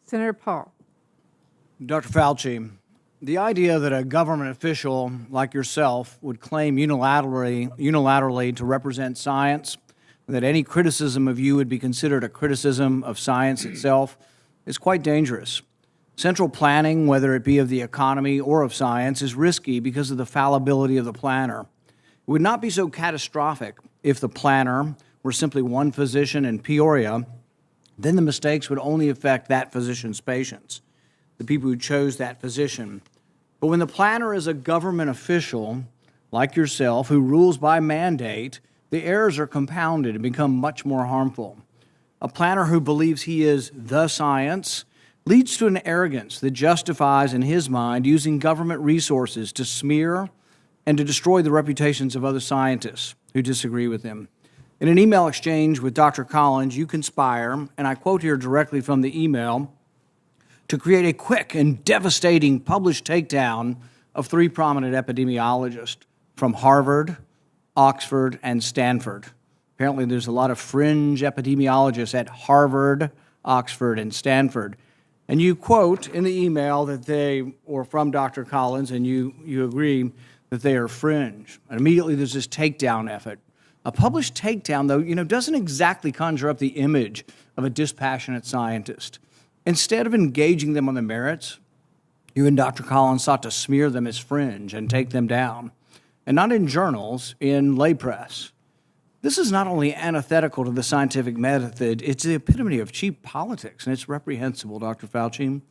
Senator Paul. Dr. Fauci, the idea that a government official like yourself would claim unilaterally to represent science, and that any criticism of you would be considered a criticism of science itself, is quite dangerous. Central planning, whether it be of the economy or of science, is risky because of the fallibility of the planner. It would not be so catastrophic if the planner were simply one physician in Peoria. Then the mistakes would only affect that physician's patients, the people who chose that physician. But when the planner is a government official, like yourself, who rules by mandate, the errors are compounded and become much more harmful. A planner who believes he is the science leads to an arrogance that justifies, in his mind, using government resources to smear and to destroy the reputations of other scientists who disagree with him. In an email exchange with Dr. Collins, you conspire, and I quote here directly from the email, to create a quick and devastating published takedown of three prominent epidemiologists from Harvard, Oxford, and Stanford. Apparently there's a lot of fringe epidemiologists at Harvard, Oxford, and Stanford. And you quote in the email that they, or from Dr. Collins, and you agree that they are fringe. And immediately there's this takedown effort. A published takedown, though, doesn't exactly conjure up the image of a dispassionate scientist. Instead of engaging them on the merits, you and Dr. Collins sought to smear them as fringe and take them down. And not in journals, in lay press. This is not only antithetical to the scientific method, it's the epitome of cheap politics, and it's reprehensible, Dr. Fauci.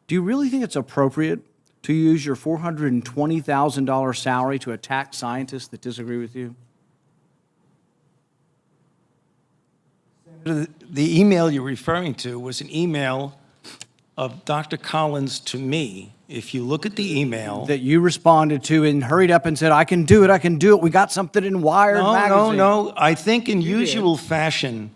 Do you really think it's appropriate to use your $420,000 salary to attack scientists that disagree with you? The email you're referring to was an email of Dr. Collins to me. If you look at the email that you responded to and hurried up and said, I can do it, we got something in Wired magazine. No. I think in usual fashion,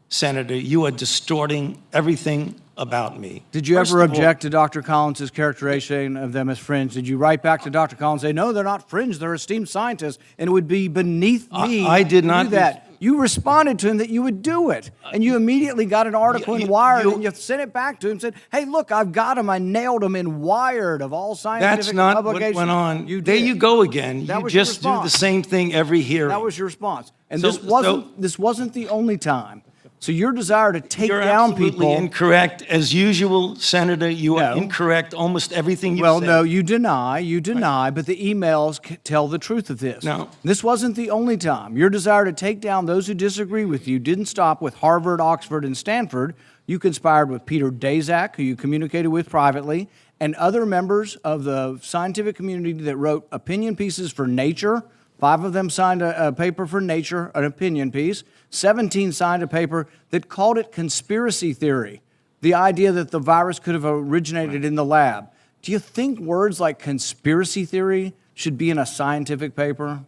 Senator, you are distorting everything about me. Did you ever object to Dr. Collins' characterization of them as fringe? Did you write back to Dr. Collins and say, no, they're not fringe, they're esteemed scientists, and it would be beneath me I did not do that? You responded to him that you would do it, and you immediately got an article in Wired, and you sent it back to him and said, hey, look, I've got him. I nailed him in Wired of all scientific publications. That's not what went on. You there you go again. That you just do the same thing every hearing. That was your response. And this wasn't the only time. So your desire to take down people... You're absolutely incorrect. As usual, Senator, you are incorrect almost everything you say. Well, no, you deny, but the emails tell the truth of this. No. This wasn't the only time. Your desire to take down those who disagree with you didn't stop with Harvard, Oxford, and Stanford. You conspired with Peter Daszak, who you communicated with privately, and other members of the scientific community that wrote opinion pieces for Nature. 5 of them signed a paper for Nature, an opinion piece. 17 signed a paper that called it conspiracy theory, the idea that the virus could have originated in the lab. Do you think words like conspiracy theory should be in a scientific paper?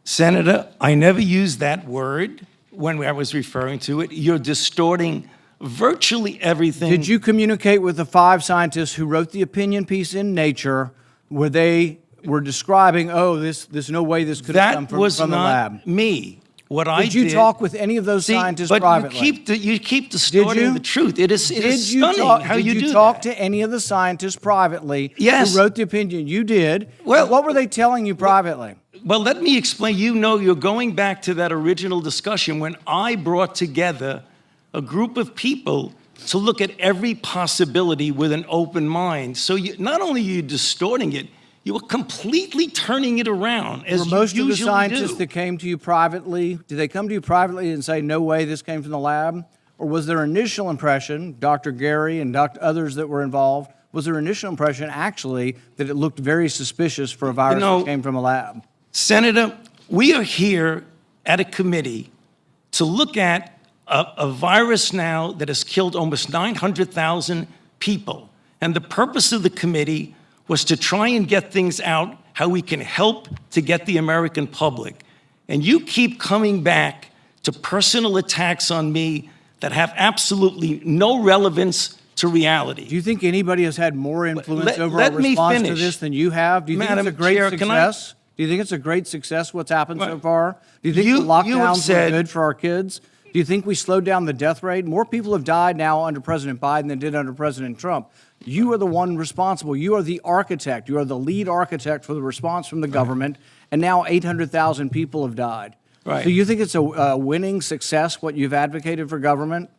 Senator, I never used that word when I was referring to it. You're distorting virtually everything. Did you communicate with the 5 scientists who wrote the opinion piece in Nature where they were describing, there's no way this could have come from the lab? That was not me. Did you talk with any of those scientists privately? You keep distorting the truth. It is stunning how you do that. Did you talk to any of the scientists privately who wrote the opinion? You did. Well, what were they telling you privately? Well, let me explain. You're going back to that original discussion when I brought together a group of people to look at every possibility with an open mind. So not only are you distorting it, you were completely turning it around, as you usually do. Were most of the scientists that came to you privately, did they come to you privately and say, no way, this came from the lab? Or was their initial impression, Dr. Gary and others that were involved, was their initial impression actually that it looked very suspicious for a virus that came from a lab? Senator, we are here at a committee to look at a virus now that has killed almost 900,000 people. And the purpose of the committee was to try and get things out, how we can help to get the American public. And you keep coming back to personal attacks on me that have absolutely no relevance to reality. Do you think anybody has had more influence over our response to this than you have? Do you think it's a great success? Do you think it's a great success what's happened so far? Do you think the lockdowns were good for our kids? Do you think we slowed down the death rate? More people have died now under President Biden than did under President Trump. You are the one responsible. You are the architect. You are the lead architect for the response from the government, and now 800,000 people have died. Right. So you think it's a winning success, what you've advocated for government?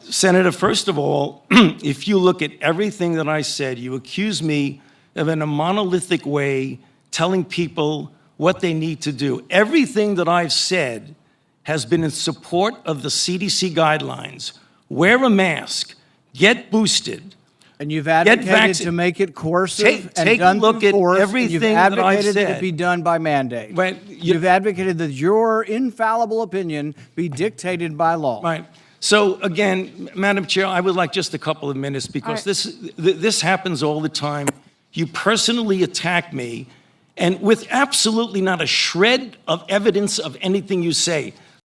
Senator, first of all, if you look at everything that I said, you accuse me of in a monolithic way telling people what they need to do. Everything that I've said has been in support of the CDC guidelines. Wear a mask, get boosted. And you've advocated to make it coercive and done through force. Everything you've that I've advocated said. that it be done by mandate. Right. You've advocated that your infallible opinion be dictated by law. Right. So again, Madam Chair, I would like just a couple of minutes because this happens all the time. You personally attack me, and with absolutely not a shred of evidence of anything you say.